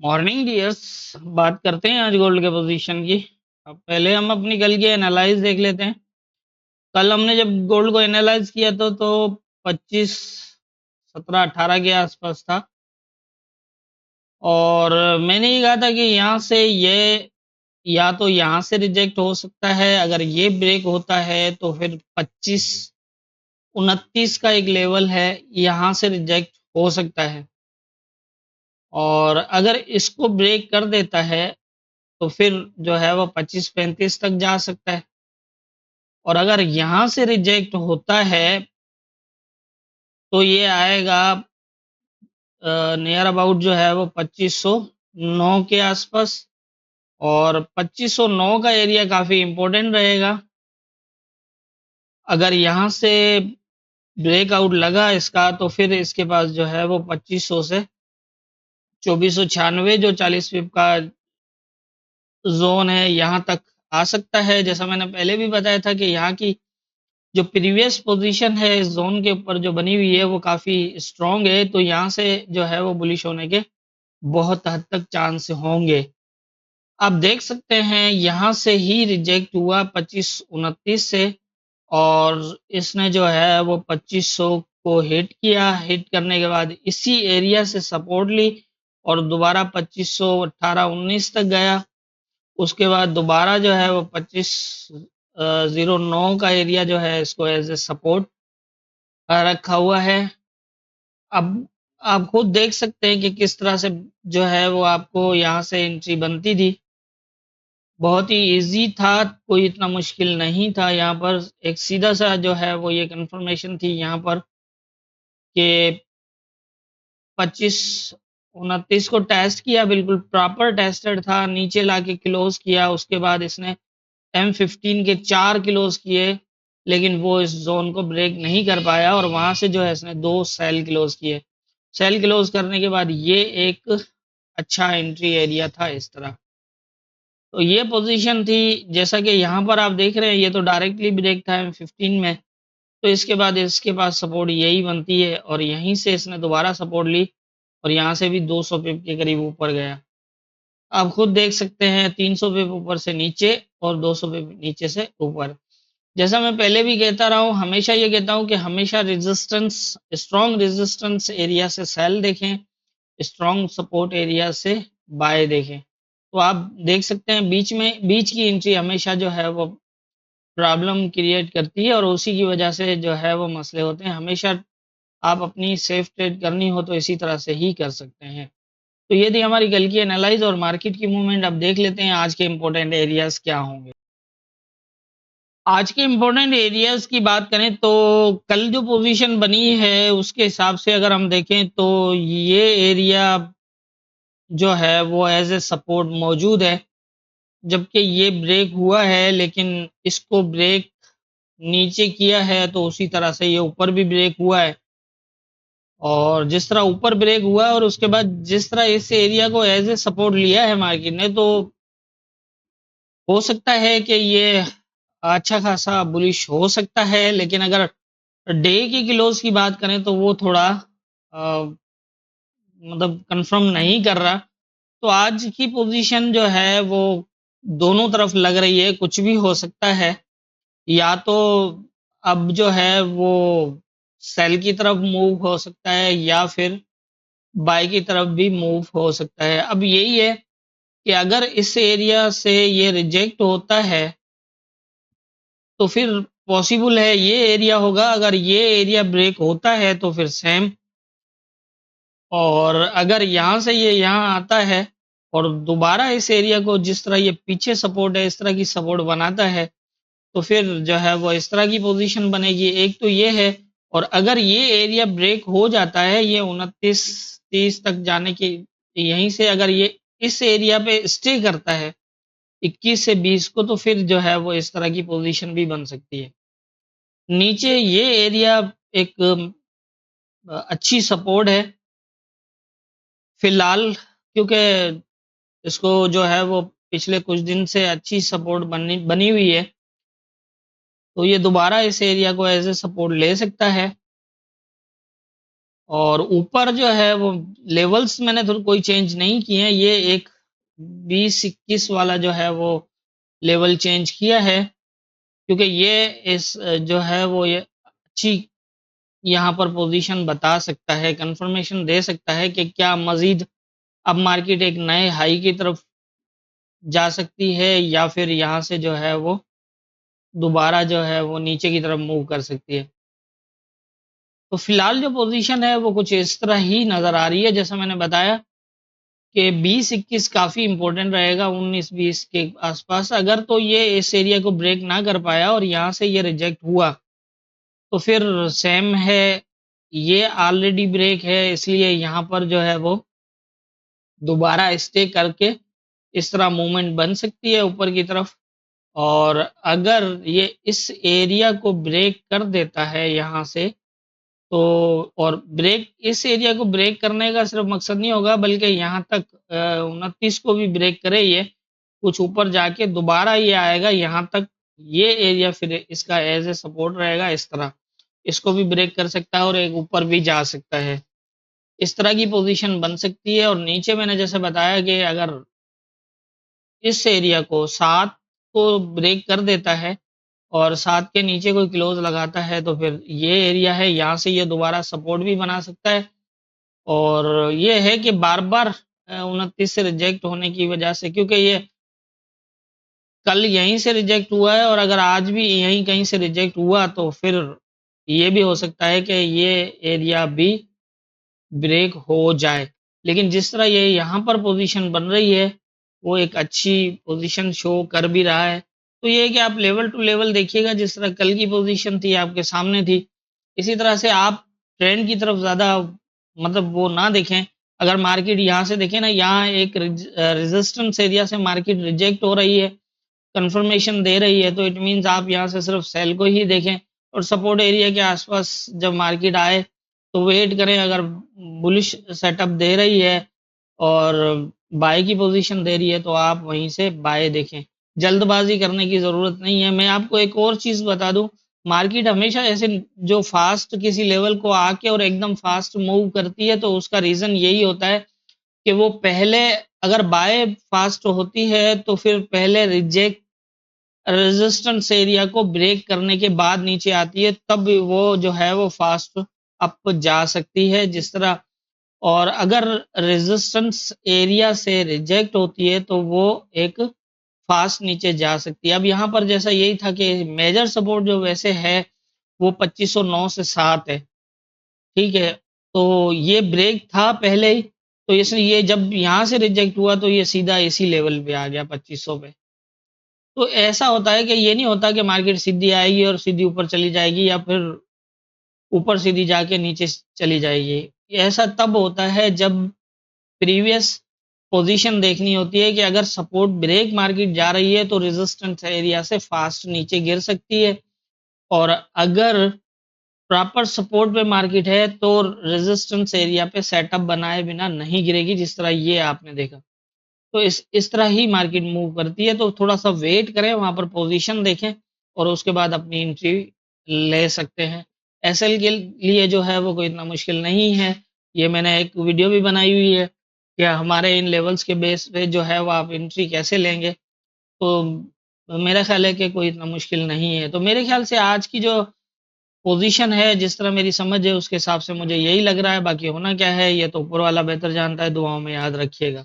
Morning dears. बात करते हैं आज गोल्ड के पोजीशन की। अब पहले हम अपनी कल की एनालाइज देख लेते हैं। कल हमने जब गोल्ड को एनालाइज किया तो 25 17 18 के आसपास था। और मैंने ये कहा था कि यहाँ से ये या तो यहाँ से रिजेक्ट हो सकता है। अगर ये ब्रेक होता है तो फिर 25 29 का एक लेवल है, यहाँ से रिजेक्ट हो सकता है। और अगर इसको ब्रेक कर देता है तो फिर जो है वो 25-35 तक जा सकता है। और अगर यहाँ से रिजेक्ट होता है तो ये आएगा नियर अबाउट जो है वो 2509 के आसपास। और 2509 का एरिया काफ़ी इम्पोर्टेंट रहेगा। अगर यहाँ से ब्रेकआउट लगा इसका तो फिर इसके पास जो है वो 2500 से 2496 जो 40 पिप का जोन है यहाँ तक आ सकता है। जैसा मैंने पहले भी बताया था कि यहाँ की जो प्रीवियस पोजीशन है इस जोन के ऊपर जो बनी हुई है वो काफ़ी स्ट्रॉन्ग है, तो यहाँ से जो है वो बुलिश होने के बहुत हद तक चांस होंगे। आप देख सकते हैं यहाँ से ही रिजेक्ट हुआ 2529 से, और इसने जो है वो 2500 को हिट किया। हिट करने के बाद इसी एरिया से सपोर्ट ली और दोबारा 2500 18-19 तक गया। उसके बाद दोबारा जो है वो 2509 का एरिया जो है इसको एज ए सपोर्ट रखा हुआ है। अब आप खुद देख सकते हैं कि किस तरह से जो है वो आपको यहाँ से एंट्री बनती थी। बहुत ही इजी था, कोई इतना मुश्किल नहीं था। यहाँ पर एक सीधा सा जो है वो ये कंफर्मेशन थी यहाँ पर कि 2529 को टेस्ट किया, बिल्कुल प्रॉपर टेस्टेड था। नीचे लाके क्लोज किया, उसके बाद इसने M15 के 4 क्लोज किए, लेकिन वो इस जोन को ब्रेक नहीं कर पाया और वहां से जो है इसने 2 सेल क्लोज किए। सेल क्लोज करने के बाद ये एक अच्छा एंट्री एरिया था इस तरह। तो ये पोजीशन थी। जैसा कि यहाँ पर आप देख रहे हैं ये तो डायरेक्टली ब्रेक था M15 में, तो इसके बाद इसके पास सपोर्ट यही बनती है और यहीं से इसने दोबारा सपोर्ट ली और यहाँ से भी 200 पिप के करीब ऊपर गया। आप खुद देख सकते हैं 300 पिप ऊपर से नीचे और 200 पिप नीचे से ऊपर। जैसा मैं पहले भी कहता रहा हूँ, हमेशा ये कहता हूँ कि हमेशा रेजिस्टेंस, स्ट्रॉन्ग रेजिस्टेंस एरिया से सेल देखें, स्ट्रॉन्ग सपोर्ट एरिया से बाय देखें। तो आप देख सकते हैं बीच की एंट्री हमेशा जो है वो प्रॉब्लम क्रिएट करती है और उसी की वजह से जो है वो मसले होते हैं। हमेशा आप अपनी सेफ ट्रेड करनी हो तो इसी तरह से ही कर सकते हैं। तो ये थी हमारी कल की एनालाइज और मार्केट की मूवमेंट। अब देख लेते हैं आज के इंपॉर्टेंट एरियाज क्या होंगे। आज के इम्पोर्टेंट एरियाज की बात करें तो कल जो पोजीशन बनी है उसके हिसाब से अगर हम देखें तो ये एरिया जो है वो एज ए सपोर्ट मौजूद है। जबकि ये ब्रेक हुआ है लेकिन इसको ब्रेक नीचे किया है तो उसी तरह से ये ऊपर भी ब्रेक हुआ है। और जिस तरह ऊपर ब्रेक हुआ और उसके बाद जिस तरह इस एरिया को एज ए सपोर्ट लिया है मार्केट ने, तो हो सकता है कि ये अच्छा खासा बुलिश हो सकता है। लेकिन अगर डे की क्लोज की बात करें तो वो थोड़ा मतलब कंफर्म नहीं कर रहा। तो आज की पोजीशन जो है वो दोनों तरफ लग रही है, कुछ भी हो सकता है। या तो अब जो है वो सेल की तरफ मूव हो सकता है या फिर बाय की तरफ भी मूव हो सकता है। अब यही है कि अगर इस एरिया से ये रिजेक्ट होता है तो फिर पॉसिबल है ये एरिया होगा। अगर ये एरिया ब्रेक होता है तो फिर सेम। और अगर यहाँ से ये यहाँ आता है और दोबारा इस एरिया को जिस तरह ये पीछे सपोर्ट है इस तरह की सपोर्ट बनाता है तो फिर जो है वो इस तरह की पोजीशन बनेगी। एक तो ये है, और अगर ये एरिया ब्रेक हो जाता है ये 29-30 तक जाने की, यहीं से अगर ये इस एरिया पे स्टे करता है 21 से 20 को, तो फिर जो है वो इस तरह की पोजीशन भी बन सकती है। नीचे ये एरिया एक अच्छी सपोर्ट है फिलहाल, क्योंकि इसको जो है वो पिछले कुछ दिन से अच्छी सपोर्ट बनी बनी हुई है, तो ये दोबारा इस एरिया को एज ए सपोर्ट ले सकता है। और ऊपर जो है वो लेवल्स मैंने तो कोई चेंज नहीं किए हैं, ये एक 20-21 वाला जो है वो लेवल चेंज किया है, क्योंकि ये इस जो है वो ये अच्छी यहाँ पर पोजीशन बता सकता है, कंफर्मेशन दे सकता है कि क्या मजीद अब मार्केट एक नए हाई की तरफ जा सकती है या फिर यहाँ से जो है वो दोबारा जो है वो नीचे की तरफ मूव कर सकती है। तो फिलहाल जो पोजीशन है वो कुछ इस तरह ही नज़र आ रही है, जैसा मैंने बताया कि 20-21 काफ़ी इम्पोर्टेंट रहेगा, 19-20 के आसपास। अगर तो ये इस एरिया को ब्रेक ना कर पाया और यहाँ से ये रिजेक्ट हुआ, तो फिर सेम है, ये ऑलरेडी ब्रेक है, इसलिए यहाँ पर जो है वो दोबारा स्टे करके इस तरह मूवमेंट बन सकती है ऊपर की तरफ। और अगर ये इस एरिया को ब्रेक कर देता है यहाँ से, तो और ब्रेक इस एरिया को ब्रेक करने का सिर्फ मकसद नहीं होगा, बल्कि यहाँ तक 29 को भी ब्रेक करे ये, कुछ ऊपर जाके दोबारा ये आएगा यहाँ तक, ये एरिया फिर इसका एज ए सपोर्ट रहेगा इस तरह, इसको भी ब्रेक कर सकता है और एक ऊपर भी जा सकता है। इस तरह की पोजीशन बन सकती है। और नीचे मैंने जैसे बताया कि अगर इस एरिया को 7 को ब्रेक कर देता है और 7 के नीचे कोई क्लोज लगाता है, तो फिर ये एरिया है, यहाँ से ये दोबारा सपोर्ट भी बना सकता है। और ये है कि बार-बार 29 से रिजेक्ट होने की वजह से, क्योंकि ये कल यहीं से रिजेक्ट हुआ है और अगर आज भी यहीं कहीं से रिजेक्ट हुआ, तो फिर ये भी हो सकता है कि ये एरिया भी ब्रेक हो जाए। लेकिन जिस तरह ये यहाँ पर पोजीशन बन रही है, वो एक अच्छी पोजीशन शो कर भी रहा है। तो ये है कि आप लेवल टू लेवल देखिएगा, जिस तरह कल की पोजीशन थी आपके सामने थी, इसी तरह से आप ट्रेंड की तरफ ज़्यादा मतलब वो ना देखें। अगर मार्केट यहाँ से देखें ना, यहाँ एक रेजिस्टेंस एरिया से मार्केट रिजेक्ट हो रही है, कंफर्मेशन दे रही है, तो इट मीन्स आप यहाँ से सिर्फ सेल को ही देखें और सपोर्ट एरिया के आसपास जब मार्केट आए तो वेट करें। अगर बुलिश सेटअप दे रही है और बाय की पोजीशन दे रही है, तो आप वहीं से बाय देखें, जल्दबाजी करने की ज़रूरत नहीं है। मैं आपको एक और चीज़ बता दूं, मार्केट हमेशा ऐसे जो फास्ट किसी लेवल को आके और एकदम फास्ट मूव करती है, तो उसका रीज़न यही होता है कि वो पहले अगर बाय फास्ट होती है तो फिर पहले रिजेक्ट रेजिस्टेंस एरिया को ब्रेक करने के बाद नीचे आती है, तब वो जो है वो फास्ट अप जा सकती है जिस तरह। और अगर रेजिस्टेंस एरिया से रिजेक्ट होती है, तो वो एक फास्ट नीचे जा सकती है। अब यहाँ पर जैसा यही था कि मेजर सपोर्ट जो वैसे है वो 2509 से 7 है, ठीक है। तो ये ब्रेक था पहले ही, तो इसलिए ये जब यहाँ से रिजेक्ट हुआ तो ये सीधा इसी लेवल पे आ गया 2500 पे। तो ऐसा होता है कि ये नहीं होता कि मार्केट सीधी आएगी और सीधी ऊपर चली जाएगी या फिर ऊपर सीधी जाके नीचे चली जाएगी। ऐसा तब होता है जब प्रीवियस पोजीशन देखनी होती है कि अगर सपोर्ट ब्रेक मार्केट जा रही है तो रेजिस्टेंस एरिया से फास्ट नीचे गिर सकती है, और अगर प्रॉपर सपोर्ट पे मार्केट है तो रेजिस्टेंस एरिया पे सेटअप बनाए बिना नहीं गिरेगी, जिस तरह ये आपने देखा। तो इस तरह ही मार्केट मूव करती है। तो थोड़ा सा वेट करें, वहां पर पोजीशन देखें और उसके बाद अपनी एंट्री ले सकते हैं। एसएल के लिए जो है वो कोई इतना मुश्किल नहीं है। ये मैंने एक वीडियो भी बनाई हुई है कि हमारे इन लेवल्स के बेस पे जो है वो आप एंट्री कैसे लेंगे। तो मेरा ख्याल है कि कोई इतना मुश्किल नहीं है। तो मेरे ख्याल से आज की जो पोजीशन है, जिस तरह मेरी समझ है उसके हिसाब से मुझे यही लग रहा है। बाकी होना क्या है ये तो ऊपर वाला बेहतर जानता है। दुआओं में याद रखिएगा।